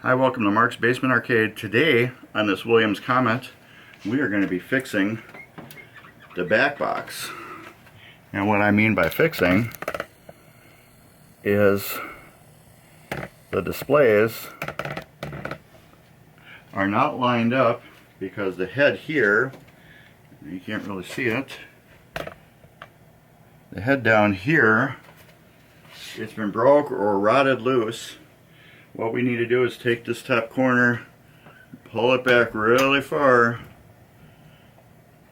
Hi, welcome to Mark's Basement Arcade. Today on this Williams Comet we are going to be fixing the back box. And what I mean by fixing is the displays are not lined up because the head here, you can't really see it, the head down here, it's been broke or rotted loose. What we need to do is take this top corner, pull it back really far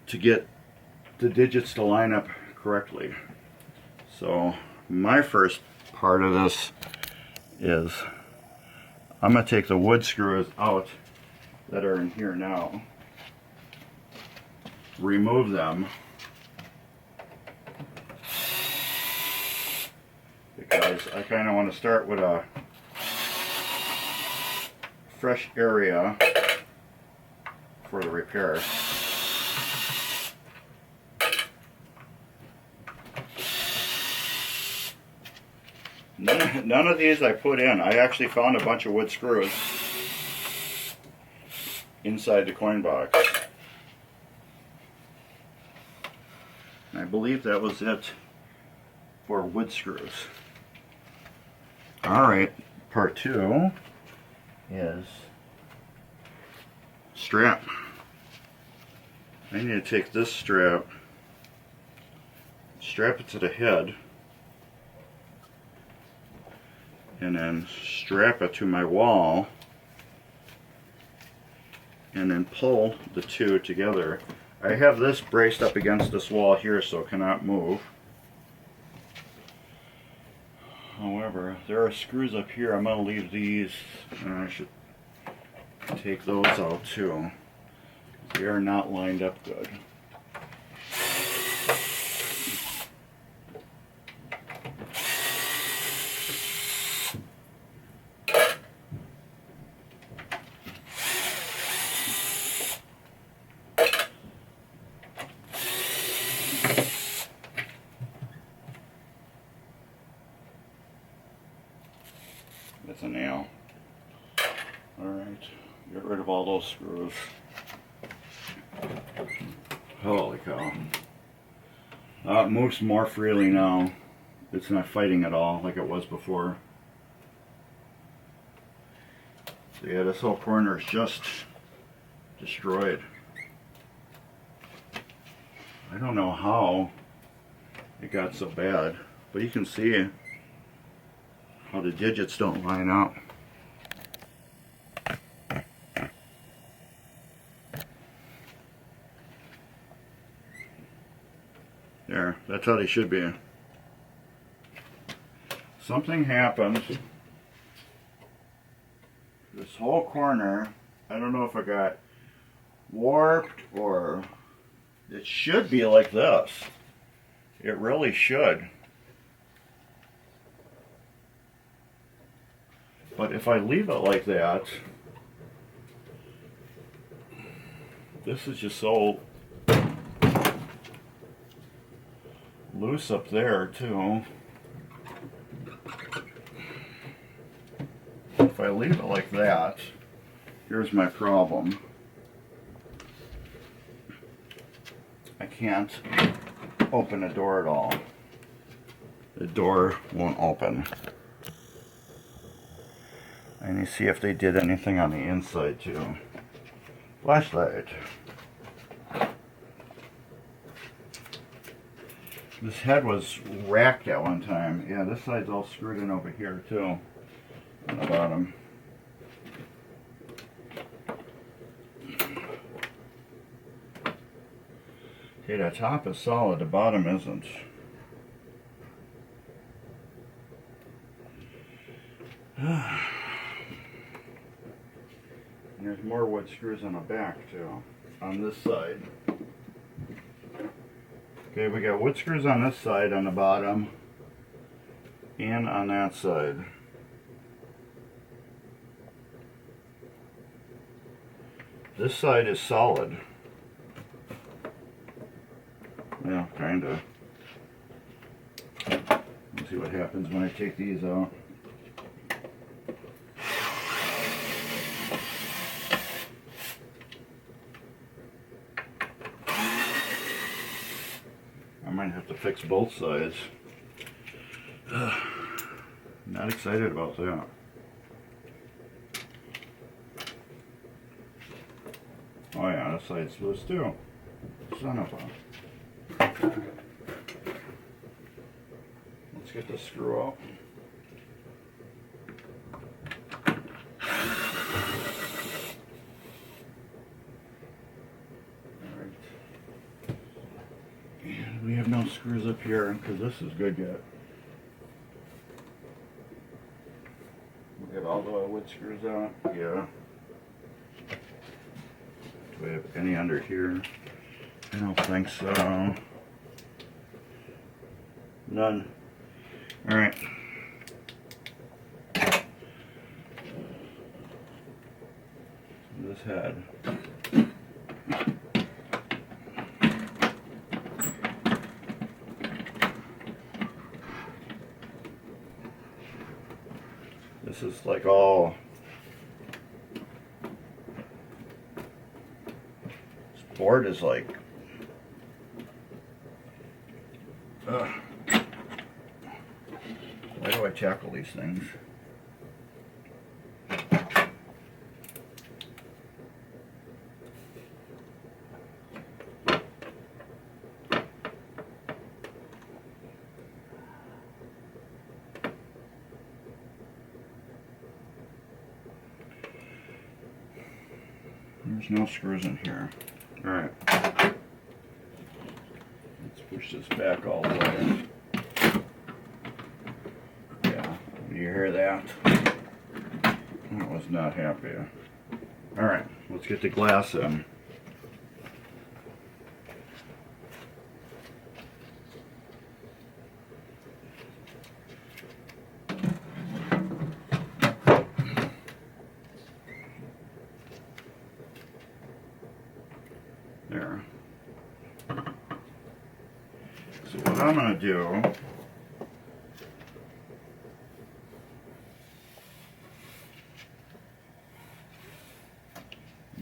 to get the digits to line up correctly. So my first part of this is I'm going to take the wood screws out that are in here now, remove them, because I kind of want to start with a fresh area for the repair. None of these I put in. I actually found a bunch of wood screws inside the coin box. And I believe that was it for wood screws. Alright, part two is strap. I need to take this strap, strap it to the head, and then strap it to my wall, and then pull the two together. I have this braced up against this wall here so it cannot move. However, there are screws up here. I'm going to leave these, and I should take those out too. They are not lined up good. That's a nail. Alright, get rid of all those screws. Holy cow. It moves more freely now. It's not fighting at all like it was before. So yeah, this whole corner is just destroyed. I don't know how it got so bad, but you can see how the digits don't line up. There, that's how they should be. Something happened. This whole corner, I don't know if it got warped or it should be like this. It really should. But if I leave it like that, this is just so loose up there too. If I leave it like that, here's my problem. I can't open the door at all. The door won't open. I need to see if they did anything on the inside too. Flashlight. This head was racked at one time. Yeah, this side's all screwed in over here too, on the bottom. Okay, the top is solid, the bottom isn't. And there's more wood screws on the back too, on this side. Okay, we got wood screws on this side, on the bottom, and on that side. This side is solid. Yeah, kinda. Let's see what happens when I take these out. to fix both sides. Not excited about that. Oh yeah, this side's loose too. Son of a... Let's get the screw out. Alright. And we have no screws up here because this is good yet. We have all the wood screws on. Yeah. Do we have any under here? I don't think so. None. Alright. This head. This is like all... This board is like... Why do I tackle these things? There's no screws in here. Alright. Let's push this back all the way. Yeah, you hear that? I was not happy. Alright, let's get the glass in. There. So what I'm going to do,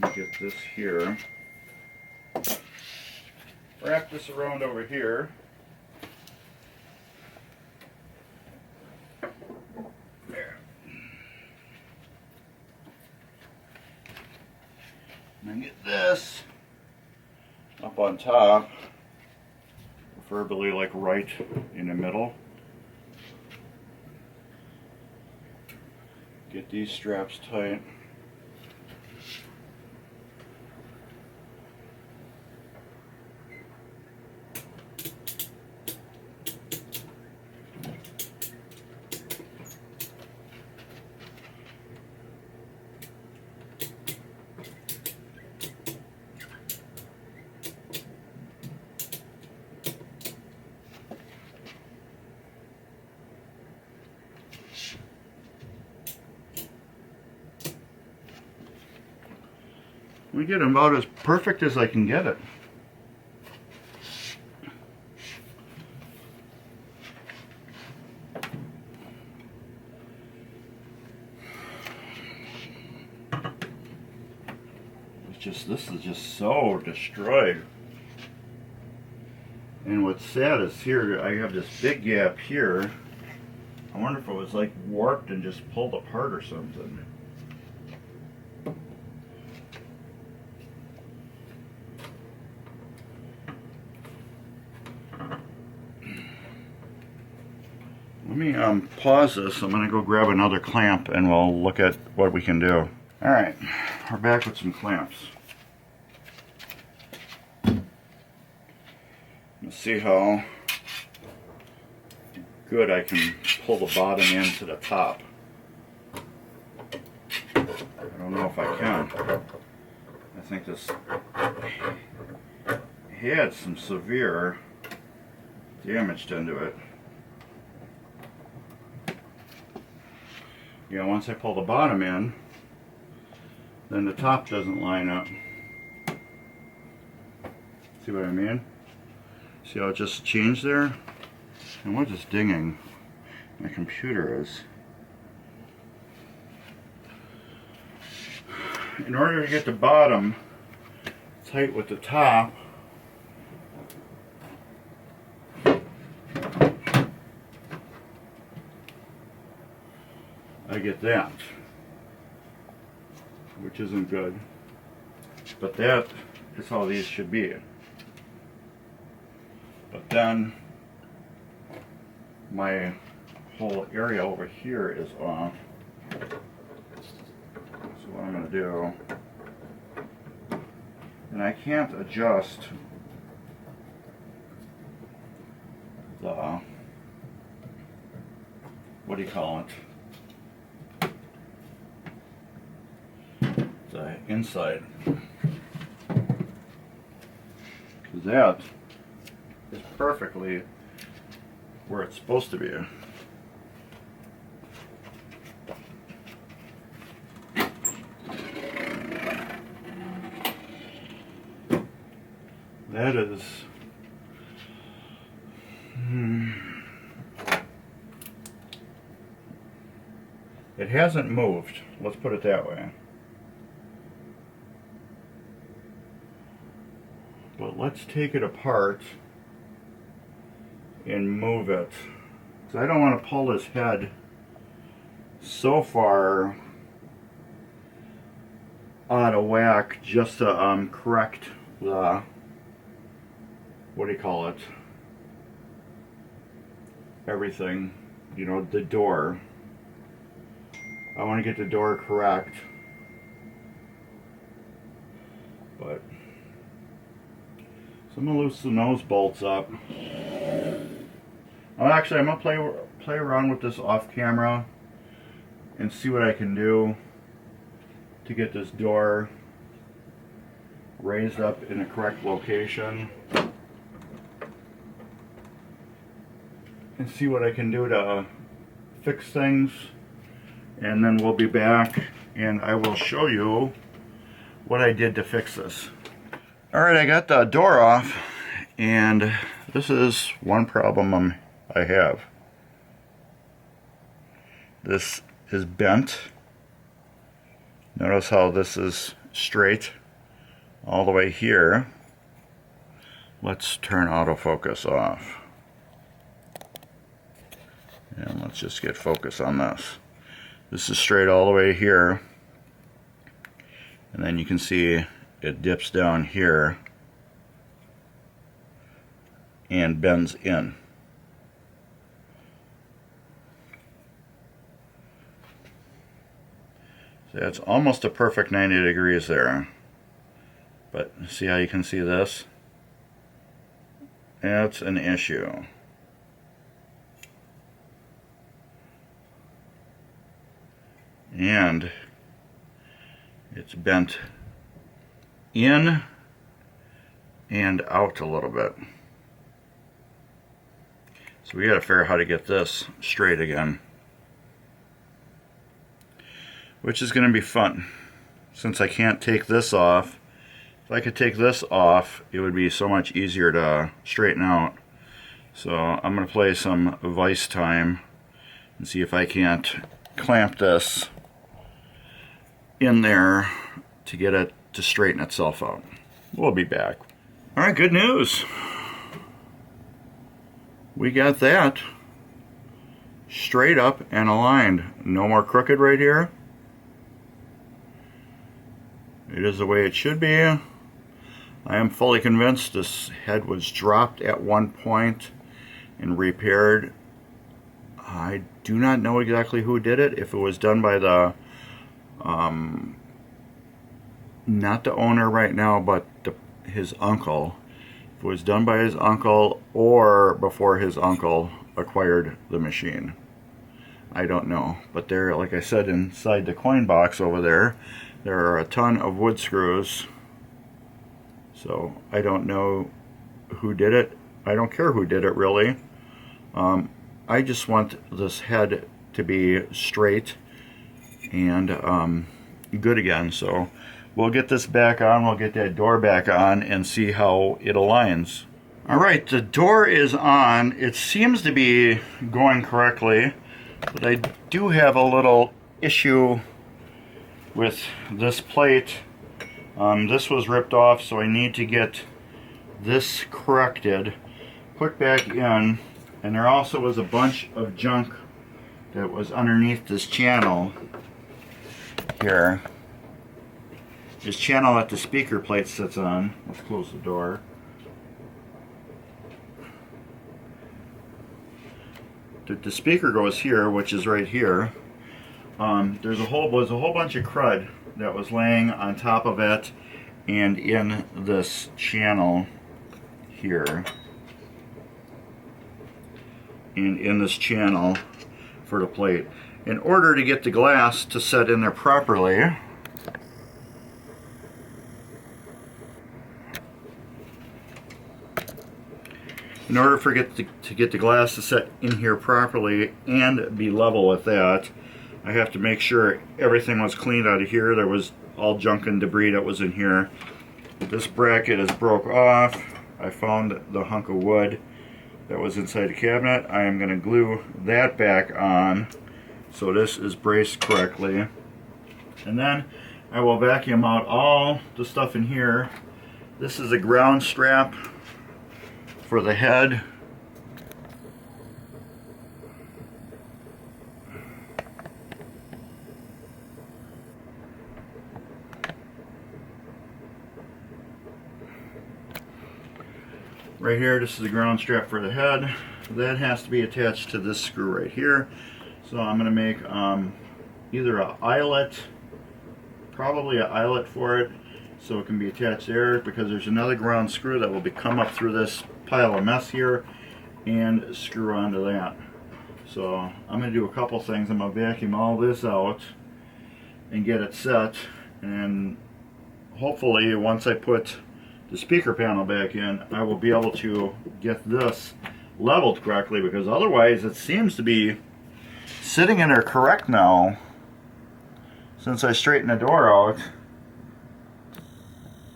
let me get this here, wrap this around over here, there, and then get this up on top, preferably like right in the middle. Get these straps tight. We get them about as perfect as I can get it. It's just, this is just so destroyed. And what's sad is here, I have this big gap here. I wonder if it was like warped and just pulled apart or something. Let me pause this. I'm going to go grab another clamp and we'll look at what we can do. Alright, we're back with some clamps. Let's see how good I can pull the bottom end to the top. I don't know if I can. I think this had some severe damage done to it. Yeah, once I pull the bottom in, then the top doesn't line up. See what I mean? See how it just changed there? And what is dinging? My computer is. In order to get the bottom tight with the top, I get that, which isn't good. But that is how these should be. But then my whole area over here is off. So what I'm going to do, and I can't adjust the, what do you call it, the inside, because that is perfectly where it's supposed to be. That is it hasn't moved, let's put it that way. But let's take it apart and move it. So I don't want to pull this head so far out of whack just to correct the, what do you call it, everything, you know, the door. I want to get the door correct, but so I'm going to loosen those bolts up. Oh, actually, I'm going to play around with this off camera and see what I can do to get this door raised up in the correct location, and see what I can do to fix things, and then we'll be back and I will show you what I did to fix this. Alright, I got the door off, and this is one problem I have. This is bent. Notice how this is straight all the way here. Let's turn autofocus off. And let's just get focus on this. This is straight all the way here. And then you can see it dips down here and bends in. So that's almost a perfect 90 degrees there. But see how you can see this? That's an issue. And it's bent in and out a little bit. So we got to figure out how to get this straight again, which is going to be fun since I can't take this off. If I could take this off, it would be so much easier to straighten out. So I'm going to play some vice time and see if I can't clamp this in there to get it to straighten itself out. We'll be back. Alright, good news. We got that straight up and aligned. No more crooked right here. It is the way it should be. I am fully convinced this head was dropped at one point and repaired. I do not know exactly who did it. If it was done by the not the owner right now, but his uncle. If it was done by his uncle or before his uncle acquired the machine, I don't know. But there, like I said, inside the coin box over there, there are a ton of wood screws. So I don't know who did it. I don't care who did it, really. I just want this head to be straight and good again. So we'll get this back on, we'll get that door back on and see how it aligns. Alright, the door is on. It seems to be going correctly, but I do have a little issue with this plate. This was ripped off, so I need to get this corrected, put back in, and there also was a bunch of junk that was underneath this channel here. This channel that the speaker plate sits on. Let's close the door. The speaker goes here, which is right here. Was a whole bunch of crud that was laying on top of it and in this channel here, and in this channel for the plate. In order to get the glass to set in there properly, to get the glass to set in here properly and be level with that, I have to make sure everything was cleaned out of here. There was all junk and debris that was in here. This bracket is broke off. I found the hunk of wood that was inside the cabinet. I am going to glue that back on so this is braced correctly. And then I will vacuum out all the stuff in here. This is a ground strap for the head. Right here, this is the ground strap for the head. That has to be attached to this screw right here. So I'm going to make either an eyelet, probably an eyelet for it, so it can be attached there, because there's another ground screw that will come up through this pile of mess here and screw onto that. So I'm going to do a couple things. I'm going to vacuum all this out and get it set, and hopefully once I put the speaker panel back in, I will be able to get this leveled correctly, because otherwise it seems to be sitting in there correct now. Since I straightened the door out,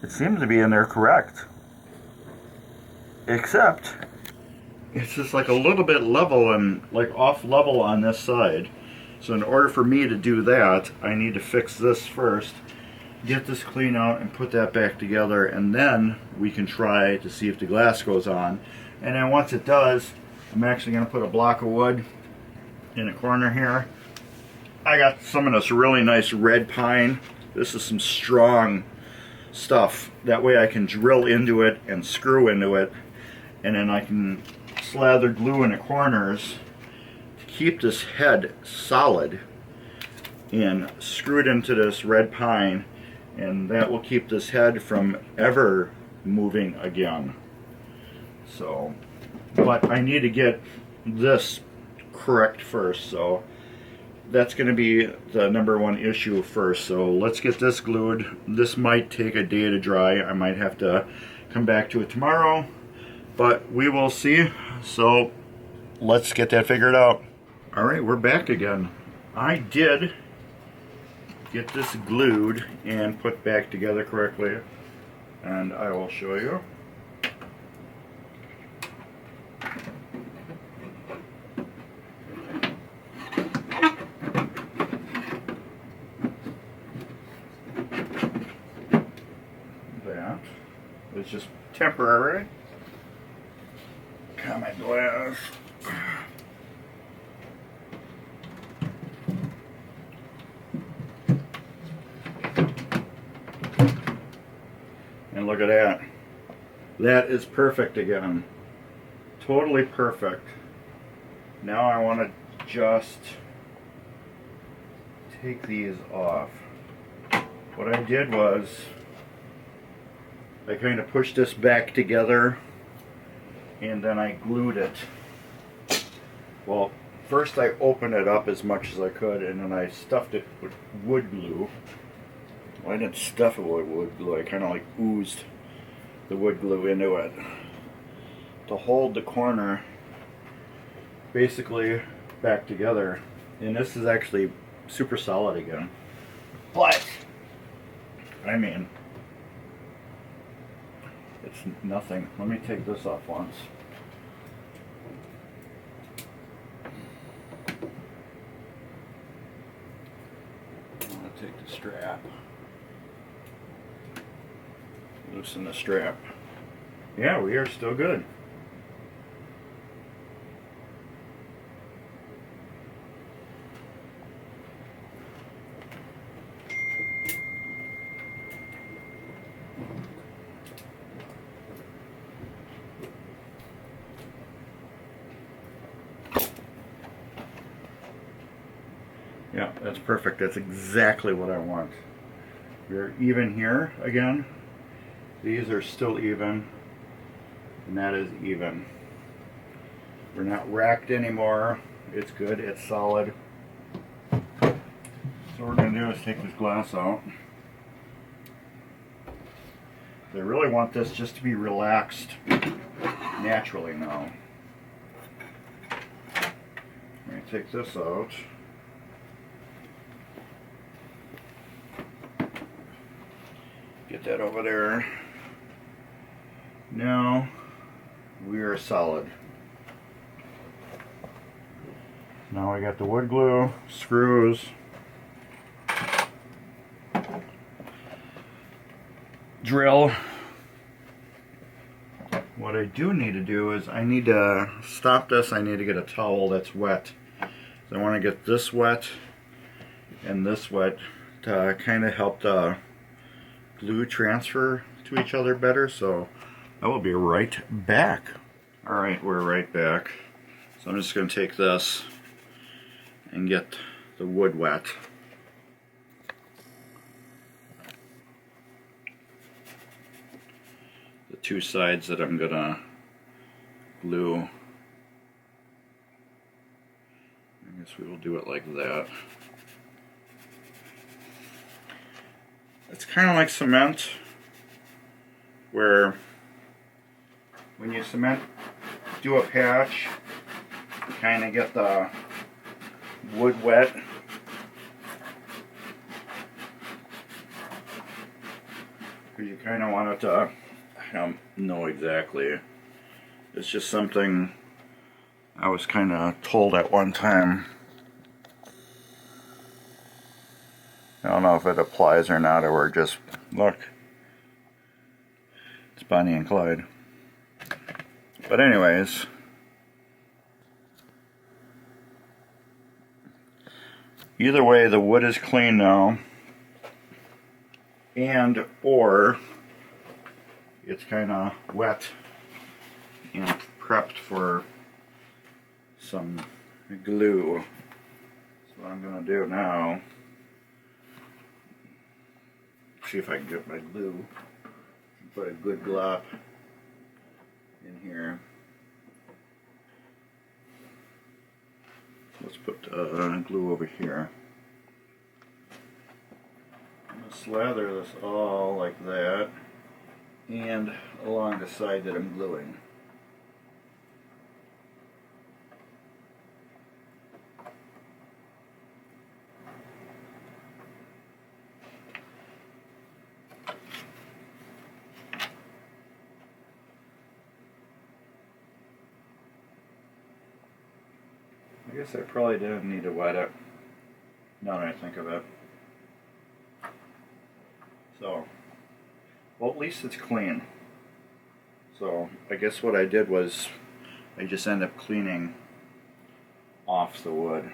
it seems to be in there correct, except it's just like a little bit level and like off level on this side. So in order for me to do that, I need to fix this first, get this clean out and put that back together, and then we can try to see if the glass goes on. And then once it does, I'm actually going to put a block of wood in the corner here. I got some of this really nice red pine. This is some strong stuff. That way I can drill into it and screw into it, and then I can slather glue in the corners to keep this head solid and screw it into this red pine, and that will keep this head from ever moving again. So, but I need to get this correct first, so that's going to be the #1 issue first. So let's get this glued. This might take a day to dry. I might have to come back to it tomorrow, but we will see. So let's get that figured out. Alright, we're back again. I did get this glued and put back together correctly, and I will show you. That is just temporary. Comet glass. And look at that. That is perfect again. Totally perfect. Now I want to just take these off. What I did was I kind of pushed this back together and then I glued it. Well, first I opened it up as much as I could, and then I stuffed it with wood glue. Well, I didn't stuff it with wood glue, I kind of like oozed the wood glue into it to hold the corner basically back together. And this is actually super solid again. But, I mean, it's nothing. Let me take this off once. I'm going to take the strap. Loosen the strap. Yeah, we are still good. Yeah, that's perfect. That's exactly what I want. We're even here again. These are still even, and that is even. We're not racked anymore. It's good, it's solid. So what we're going to do is take this glass out. I really want this just to be relaxed naturally now. I'm going to take this out. Get that over there. Now we are solid. Now I got the wood glue, screws, drill. What I do need to do is I need to stop this. I need to get a towel that's wet. So I want to get this wet and this wet to kind of help the glue transfer to each other better. So I will be right back. Alright, we're right back. So I'm just going to take this and get the wood wet. The two sides that I'm gonna glue. I guess we will do it like that. It's kind of like cement, where when you cement, do a patch, kind of get the wood wet. Because you kind of want it to, I don't know exactly. It's just something I was kind of told at one time. I don't know if it applies or not, or just, look, it's Bonnie and Clyde. But anyways, either way, the wood is clean now, and or it's kind of wet and prepped for some glue. So what I'm going to do now, see if I can get my glue, put a good glop in here. Let's put glue over here. I'm going to slather this all like that and along the side that I'm gluing. I guess I probably didn't need to wet it, now that I think of it. So, well, at least it's clean. So, I guess what I did was, I just ended up cleaning off the wood.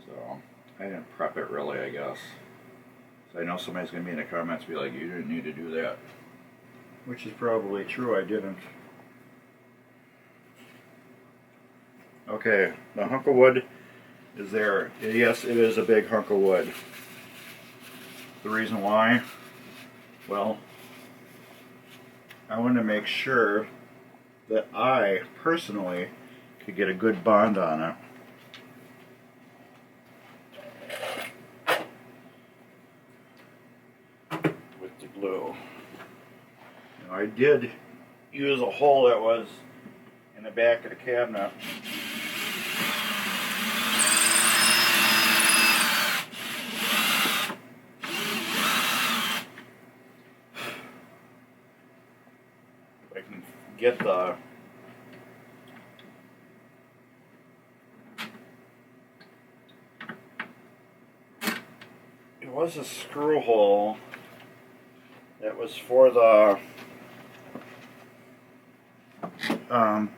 So, I didn't prep it really, I guess. So I know somebody's going to be in the comments and be like, you didn't need to do that. Which is probably true, I didn't. Okay, the hunk of wood is there. Yes, it is a big hunk of wood. The reason why? Well, I wanted to make sure that I, personally, could get a good bond on it. With the glue. Now, I did use a hole that was in the back of the cabinet. I can get the it was a screw hole that was for the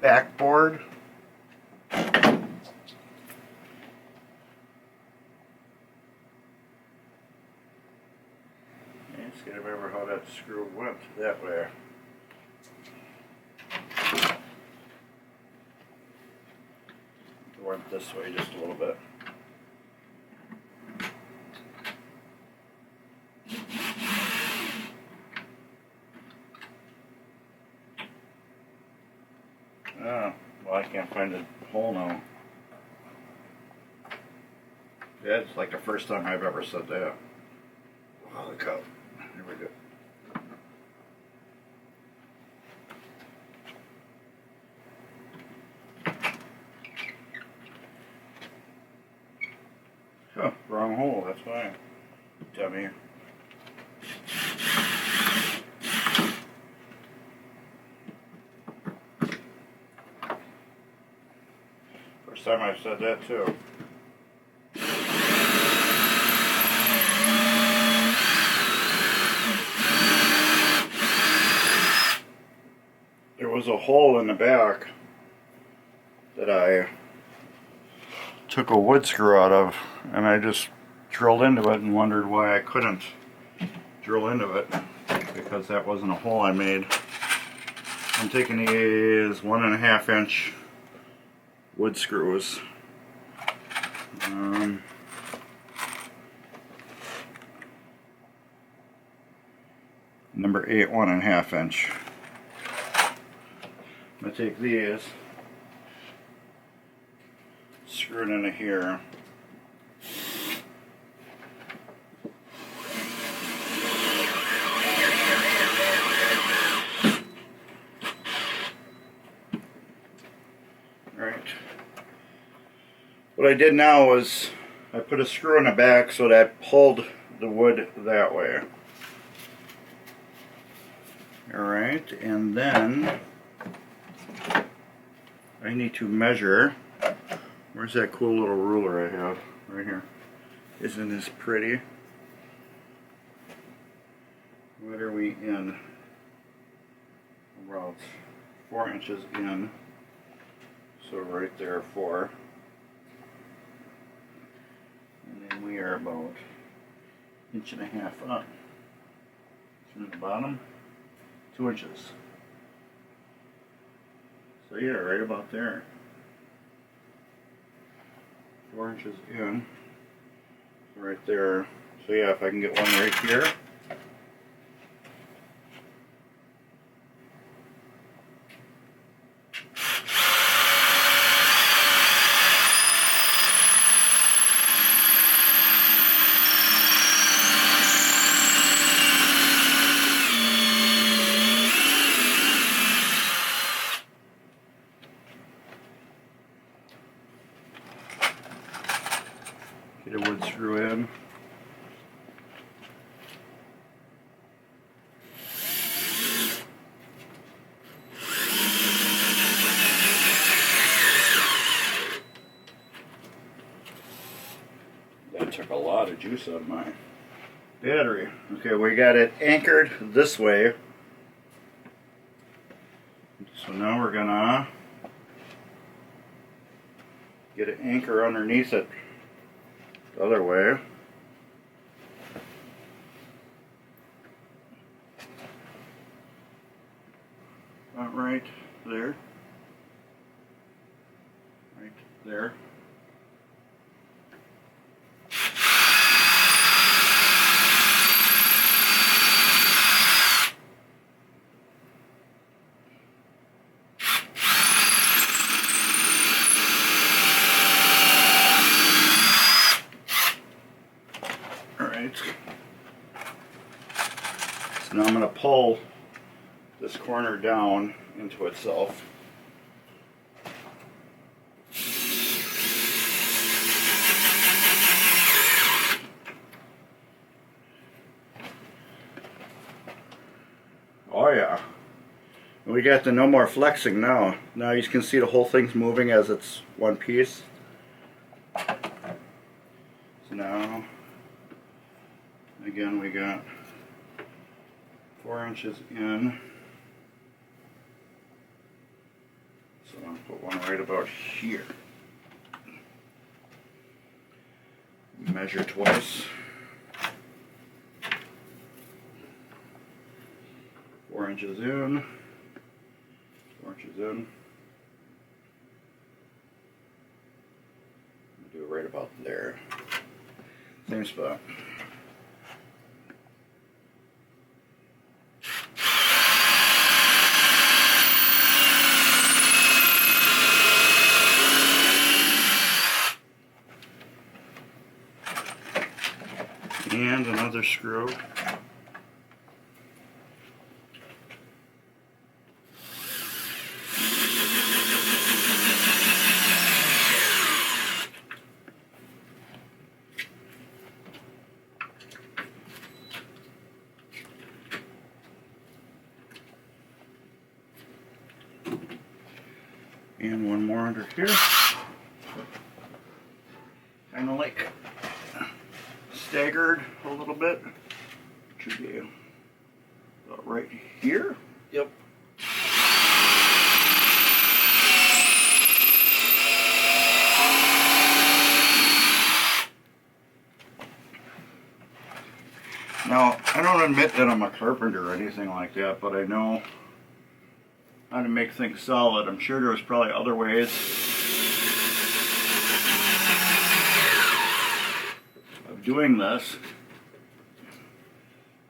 backboard. Let's get remember how that screw went that way. It went this way just a little bit. I can't find the hole now. That's like the first time I've ever said that. Holy cow. Here we go. Oh, wrong hole, that's why. Dummy. First time I've said that too. There was a hole in the back that I took a wood screw out of, and I just drilled into it and wondered why I couldn't drill into it, because that wasn't a hole I made. I'm taking these 1.5 inch wood screws. Number 8 1.5 inch. I'm going to take these, screw it into here. Alright. What I did now was I put a screw in the back so that I pulled the wood that way. Alright, and then I need to measure. Where's that cool little ruler I have? Right here. Isn't this pretty? What are we in? About 4 inches in. So right there, 4. And then we are about 1.5 inches up. From the bottom, 2 inches. So yeah, right about there. 4 inches in. Right there. So yeah, if I can get one right here. Get a wood screw in. That took a lot of juice out of my battery. Okay, we got it anchored this way. So now we're gonna get an anchor underneath it the other way. About right there. Right there. So now I'm going to pull this corner down into itself. Oh yeah. We got the no more flexing now. Now you can see the whole thing's moving as it's one piece. So now, again, we got 4 inches in. So I'll put one right about here. Measure twice. 4 inches in. 4 inches in. Do it right about there. Same spot. And another screw. And one more under here. Kind of like staggered a little bit. Should be about right here. Yep. Now, I don't admit that I'm a carpenter or anything like that, but I know how to make things solid. I'm sure there's probably other ways of doing this.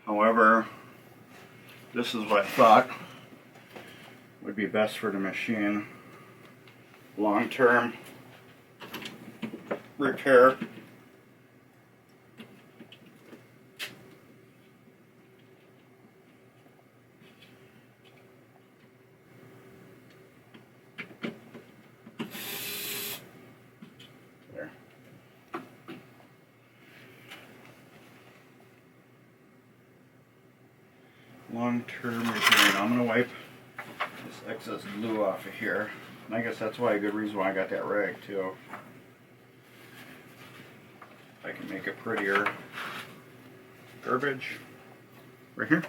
However, this is what I thought would be best for the machine. Long-term repair. There. Long-term repair. Now I'm going to wipe this excess glue off of here. And I guess that's why a good reason why I got that rag too. I can make it prettier. Garbage right here.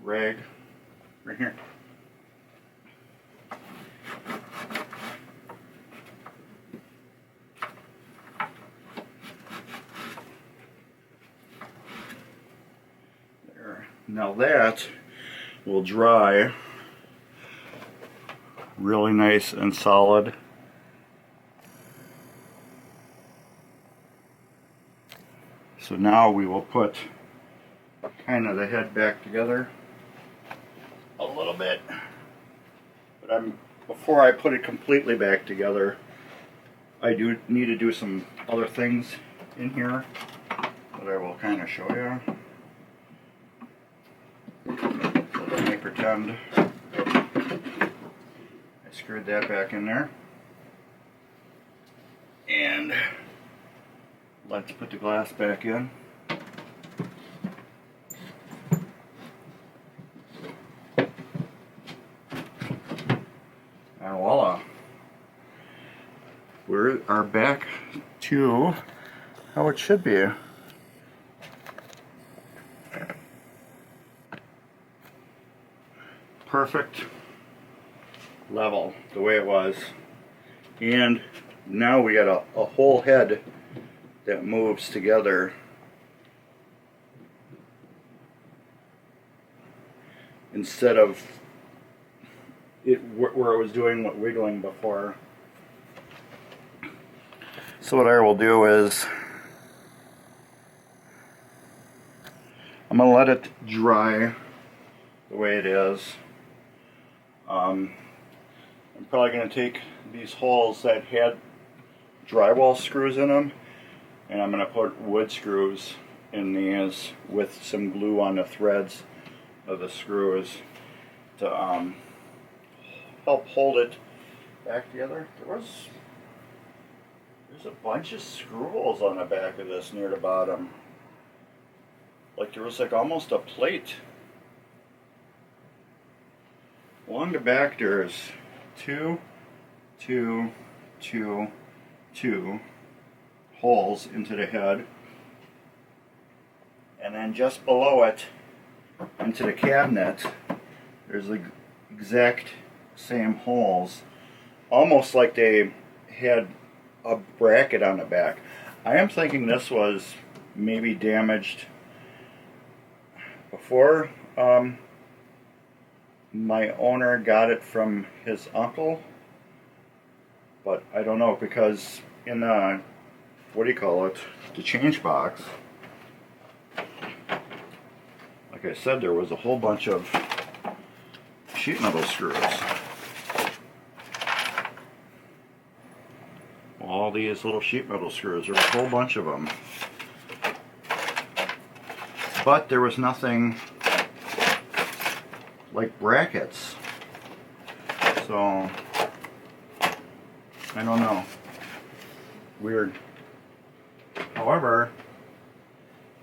Rag right here. There. Now that will dry really nice and solid. So now we will put kind of the head back together a little bit. But before I put it completely back together, I do need to do some other things in here that I will kind of show you. Let me pretend I screwed that back in there. And let's put the glass back in. And voila. We are back to how it should be. Perfect level, the way it was. And now we got a whole head that moves together. Instead of it where it was doing what wiggling before. So what I will do is I'm going to let it dry the way it is. I'm probably going to take these holes that had drywall screws in them, and I'm going to put wood screws in these with some glue on the threads of the screws to help hold it back together. There's a bunch of screw holes on the back of this near the bottom. Like there was like almost a plate. Along the back there's two holes into the head, and then just below it into the cabinet there's the exact same holes, almost like they had a bracket on the back. I am thinking this was maybe damaged before. My owner got it from his uncle, but I don't know, because in the, what do you call it, the change box, like I said, there was a whole bunch of sheet metal screws. Well, these little sheet metal screws. There was a whole bunch of them. But there was nothing like brackets. So, I don't know. Weird. However,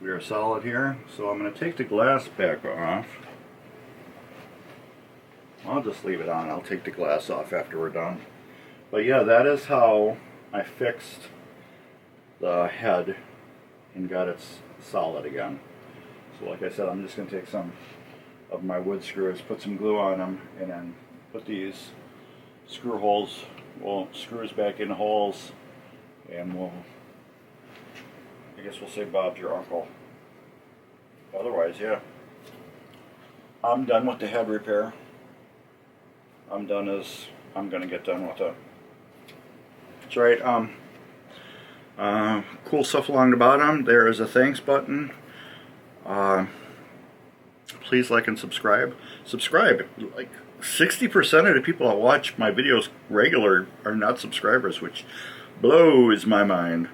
we are solid here, so I'm going to take the glass back off. I'll just leave it on. I'll take the glass off after we're done. But yeah, that is how I fixed the head and got it solid again. So like I said, I'm just going to take some of my wood screws, put some glue on them, and then put these screw holes, well, screws back in the holes, and I guess we'll say Bob's your uncle. Otherwise, yeah. I'm done with the head repair. I'm done as I'm gonna get done with it. That's right. Cool stuff along the bottom. There is a thanks button. Please like and subscribe. Subscribe. Like 60% of the people that watch my videos regular are not subscribers, which blows my mind.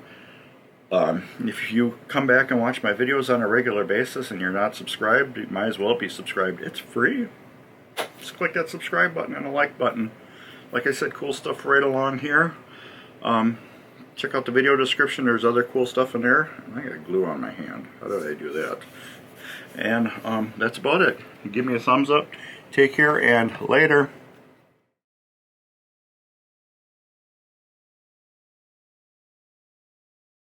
If you come back and watch my videos on a regular basis and you're not subscribed, you might as well be subscribed. It's free. Just click that subscribe button and a like button. Like I said, cool stuff right along here. Check out the video description. There's other cool stuff in there. I got glue on my hand. How did I do that? And that's about it. Give me a thumbs up. Take care and later.